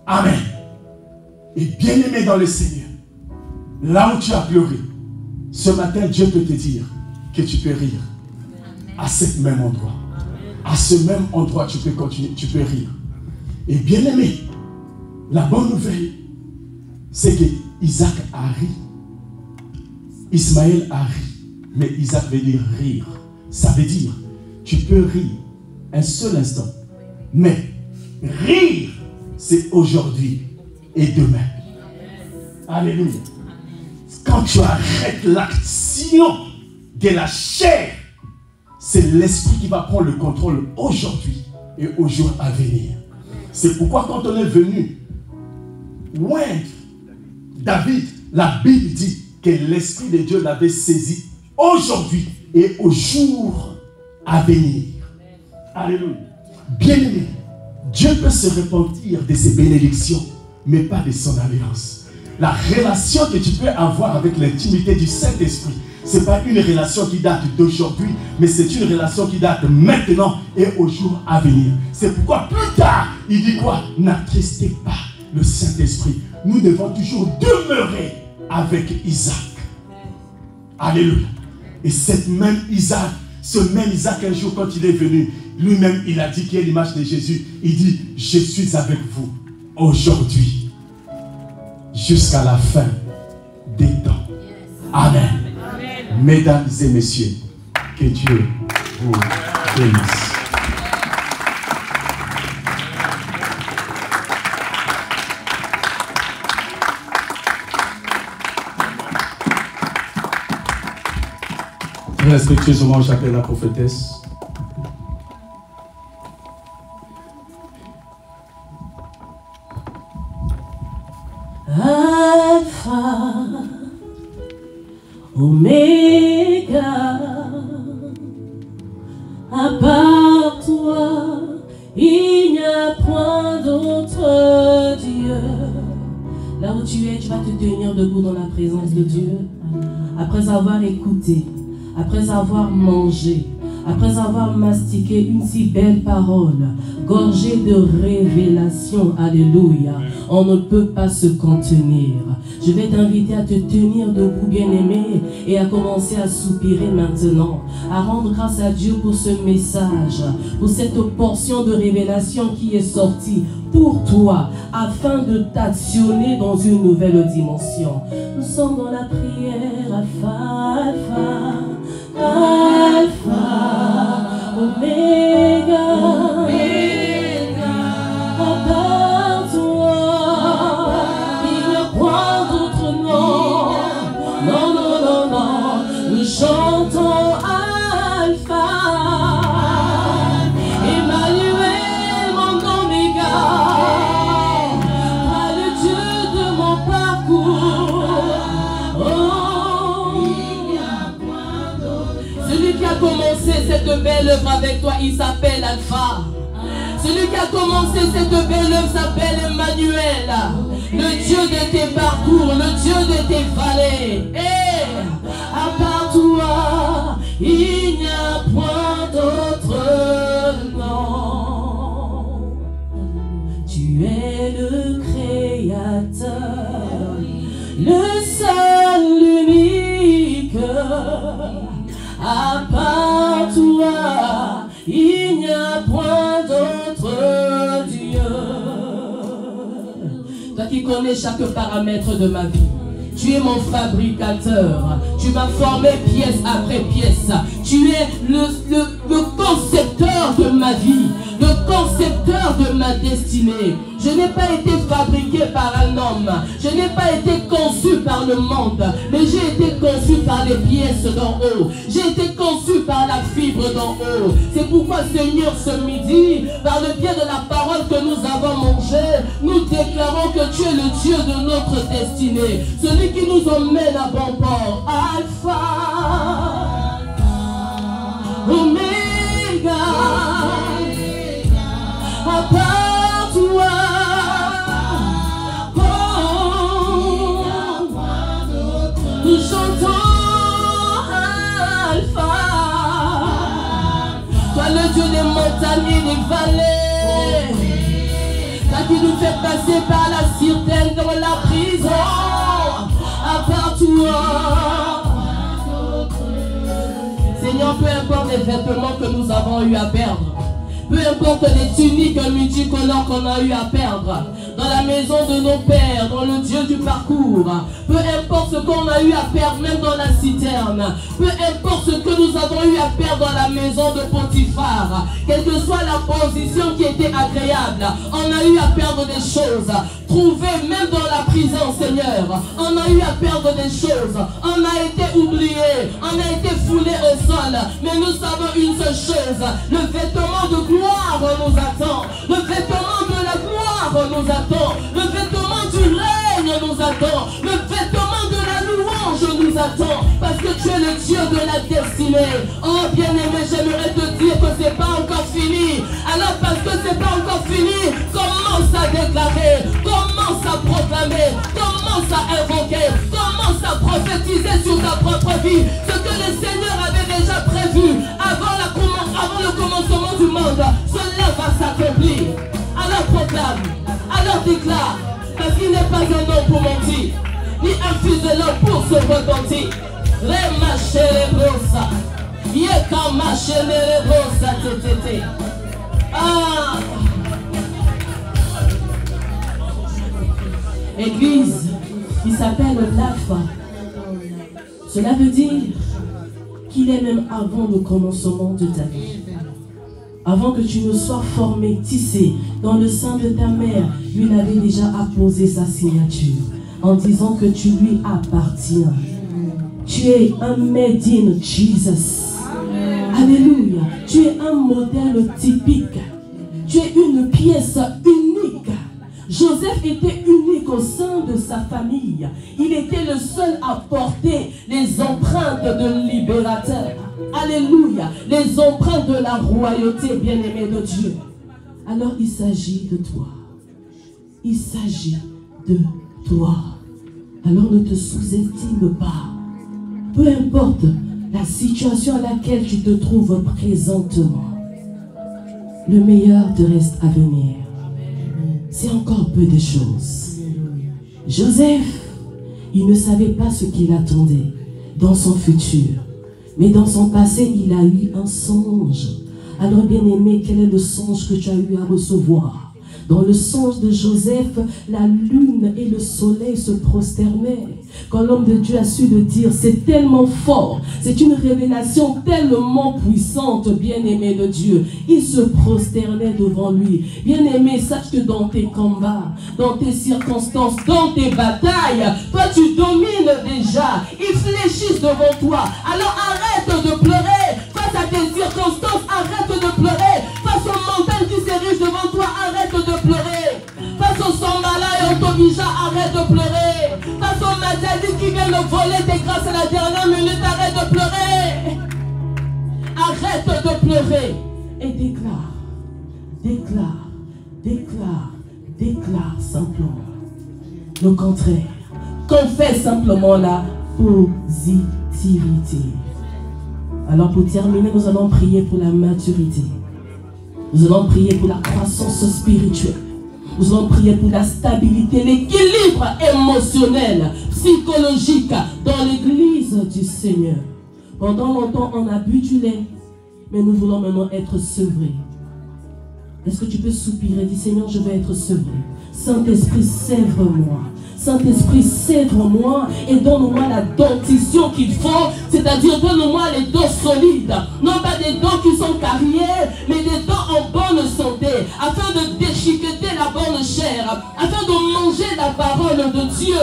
Amen. Et bien-aimé dans le Seigneur, là où tu as pleuré, ce matin, Dieu peut te dire que tu peux rire. À ce même endroit. À ce même endroit, tu peux continuer, tu peux rire. Et bien-aimé, la bonne nouvelle, c'est que Isaac a ri. Ismaël a ri. Mais Isaac veut dire rire. Ça veut dire, tu peux rire un seul instant. Mais rire, c'est aujourd'hui et demain. Alléluia. Quand tu arrêtes l'action de la chair, c'est l'esprit qui va prendre le contrôle aujourd'hui et au jour à venir. C'est pourquoi quand on est venu oindre David, la Bible dit que l'esprit de Dieu l'avait saisi aujourd'hui et au jour à venir. Alléluia. Bien-aimé, Dieu peut se repentir de ses bénédictions, mais pas de son alliance. La relation que tu peux avoir avec l'intimité du Saint-Esprit, ce n'est pas une relation qui date d'aujourd'hui, mais c'est une relation qui date maintenant et au jour à venir. C'est pourquoi plus tard, il dit quoi? N'attristez pas le Saint-Esprit. Nous devons toujours demeurer avec Isaac. Alléluia. Et cette même Isaac, ce même Isaac, un jour, quand il est venu, lui-même, il a dit qu'il est l'image de Jésus. Il dit, je suis avec vous aujourd'hui, jusqu'à la fin des temps. Amen. Amen. Mesdames et messieurs, que Dieu vous bénisse. Respectueusement, j'appelle la prophétesse. Alpha, Oméga, à part toi, il n'y a point d'autre Dieu. Là où tu es, tu vas te tenir debout dans la présence de Dieu. Après avoir écouté, après avoir mangé, après avoir mastiqué une si belle parole, gorgée de révélation, alléluia, on ne peut pas se contenir. Je vais t'inviter à te tenir debout, bien-aimé, et à commencer à soupirer maintenant, à rendre grâce à Dieu pour ce message, pour cette portion de révélation qui est sortie pour toi, afin de t'actionner dans une nouvelle dimension. Nous sommes dans la prière, Alpha, Alpha, Alpha, Oméga, à part toi, il n'y a point d'autre nom. Non, non, non, non, nous chantons Alpha, Emmanuel, mon Oméga, toi le Dieu de mon parcours. Oh, il n'y a point d'autre. Celui qui a commencé cette belle œuvre avec toi, il s'appelle Alpha. Celui qui a commencé cette belle œuvre s'appelle Emmanuel, le Dieu de tes parcours, le Dieu de tes vallées. Et à part toi, il n'y a point d'autre nom. Tu es le Créateur, le seul, l'unique. À part toi, il n'y a point d'autre Dieu. Toi qui connais chaque paramètre de ma vie, tu es mon fabricateur. Tu m'as formé pièce après pièce. Tu es le concepteur de ma vie, le concepteur de ma destinée. Je n'ai pas été fabriqué par un homme. Je n'ai pas été conçu par le monde. Mais j'ai été conçu par les pièces d'en haut. J'ai été conçu par la fibre d'en haut. C'est pourquoi, Seigneur, ce midi, par le biais de la parole que nous avons mangée, nous déclarons que tu es le Dieu de notre destinée. Celui qui nous emmène à bon port. Alpha, Oméga, à part toi, nous chantons Alpha, toi le Dieu des montagnes et des vallées, toi qui nous fait passer par la citerne dans la prison, à part toi. Seigneur, peu importe les vêtements que nous avons eu à perdre, peu importe les tuniques multicolores qu'on a eu à perdre, dans la maison de nos pères, dans le Dieu du parcours, peu importe ce qu'on a eu à perdre, même dans la citerne, peu importe ce que nous avons eu à perdre dans la maison de Potiphar, quelle que soit la position qui était agréable, on a eu à perdre des choses. Trouver même dans la prison, Seigneur, on a eu à perdre des choses, on a été oublié, on a été foulé au sol, mais nous savons une seule chose, le vêtement de gloire nous attend, le vêtement de la gloire nous attend, le vêtement du règne nous attend, le vêtement de la louange nous attend, parce que tu es le Dieu de la destinée. Oh bien-aimé, j'aimerais te dire que c'est pas encore fini. Alors parce que c'est pas encore fini, commence à déclarer, commence à proclamer, commence à invoquer, commence à prophétiser sur ta propre vie, ce que le Seigneur avait déjà prévu avant le commencement du monde, cela va s'accomplir. Alors proclame, alors déclare, parce qu'il n'est pas un homme pour mentir, ni un fils de l'homme pour se repentir. Rema chérebrosa, yekama chérebrosa tétété. Ah! Église, il s'appelle l'Alpha. Cela veut dire qu'il est même avant le commencement de ta vie. Avant que tu ne sois formé, tissé dans le sein de ta mère, lui avait déjà apposé sa signature en disant que tu lui appartiens. Tu es un made in Jesus. Alléluia. Tu es un modèle typique. Tu es une pièce unique. Joseph était unique au sein de sa famille. Il était le seul à porter les empreintes de libérateur. Alléluia. Les empreintes de la royauté bien-aimée de Dieu. Alors il s'agit de toi. Il s'agit de toi. Alors ne te sous-estime pas. Peu importe la situation à laquelle tu te trouves présentement, le meilleur te reste à venir. C'est encore peu de choses. Joseph, il ne savait pas ce qu'il attendait dans son futur. Mais dans son passé, il a eu un songe. Alors bien aimé, quel est le songe que tu as eu à recevoir? Dans le songe de Joseph, la lune et le soleil se prosternaient. Quand l'homme de Dieu a su le dire, c'est tellement fort. C'est une révélation tellement puissante, bien-aimé de Dieu. Il se prosternait devant lui. Bien-aimé, sache que dans tes combats, dans tes circonstances, dans tes batailles, toi tu domines déjà. Ils fléchissent devant toi. Alors arrête de pleurer. Face à tes circonstances, arrête de pleurer. Face aux montagnes qui s'érigent devant toi, arrête de pleurer. Face au Sambala et au Tobija, arrête de pleurer. Face aux maladies qui viennent voler tes grâces à la dernière minute, arrête de pleurer. Arrête de pleurer. Et déclare, déclare, déclare, déclare simplement le contraire. Confesse simplement la positivité. Alors pour terminer, nous allons prier pour la maturité. Nous allons prier pour la croissance spirituelle. Nous allons prier pour la stabilité, l'équilibre émotionnel, psychologique dans l'église du Seigneur. Pendant longtemps, on a bu du lait, mais nous voulons maintenant être sevrés. Est-ce que tu peux soupirer? Dis Seigneur, je veux être sevré. Saint-Esprit, sèvre-moi. Saint-Esprit, sèvre-moi et donne-moi la dentition qu'il faut, c'est-à-dire donne-moi les dents solides, non pas des dents qui sont carrières, mais des dents en bonne santé, afin de déchiqueter la bonne chair, afin de manger la parole de Dieu.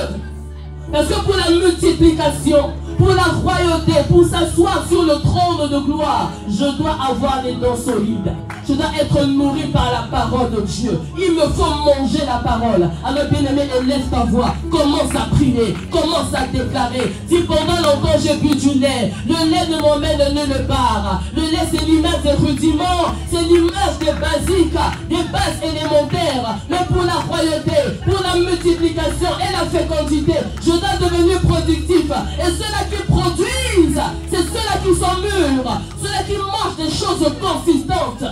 Parce que pour la multiplication, pour la royauté, pour s'asseoir sur le trône de gloire, je dois avoir des dents solides. Je dois être nourri par la parole de Dieu. Il me faut manger la parole. Alors bien-aimé, élève ta voix. Commence à prier. Commence à déclarer. Si pendant longtemps j'ai bu du lait, le lait ne m'emmène nulle part. Le lait, c'est l'image des rudiments. C'est l'image des basiques, des bases élémentaires. Mais pour la royauté, pour la multiplication et la fécondité, je dois devenir productif. Et ceux-là qui produisent, c'est ceux-là qui sont mûrs. Ceux-là qui mangent des choses consistantes.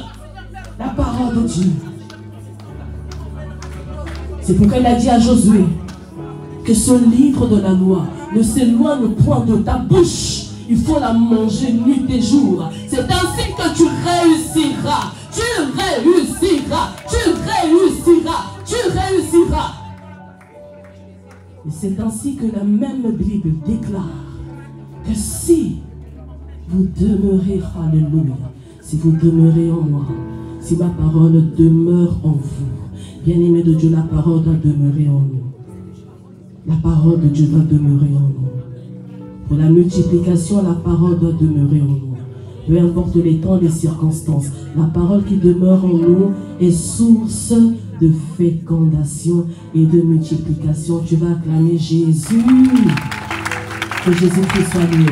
La parole de Dieu. C'est pourquoi il a dit à Josué que ce livre de la loi ne s'éloigne point de ta bouche. Il faut la manger nuit et jour. C'est ainsi que tu réussiras. Tu réussiras. Tu réussiras. Tu réussiras. Et c'est ainsi que la même Bible déclare que si vous demeurez, alléluia, si vous demeurez en moi, si ma parole demeure en vous, bien-aimé de Dieu, la parole doit demeurer en nous. La parole de Dieu doit demeurer en nous. Pour la multiplication, la parole doit demeurer en nous. Peu importe les temps, les circonstances, la parole qui demeure en nous est source de fécondation et de multiplication. Tu vas acclamer Jésus. Que Jésus-Christ soit loué.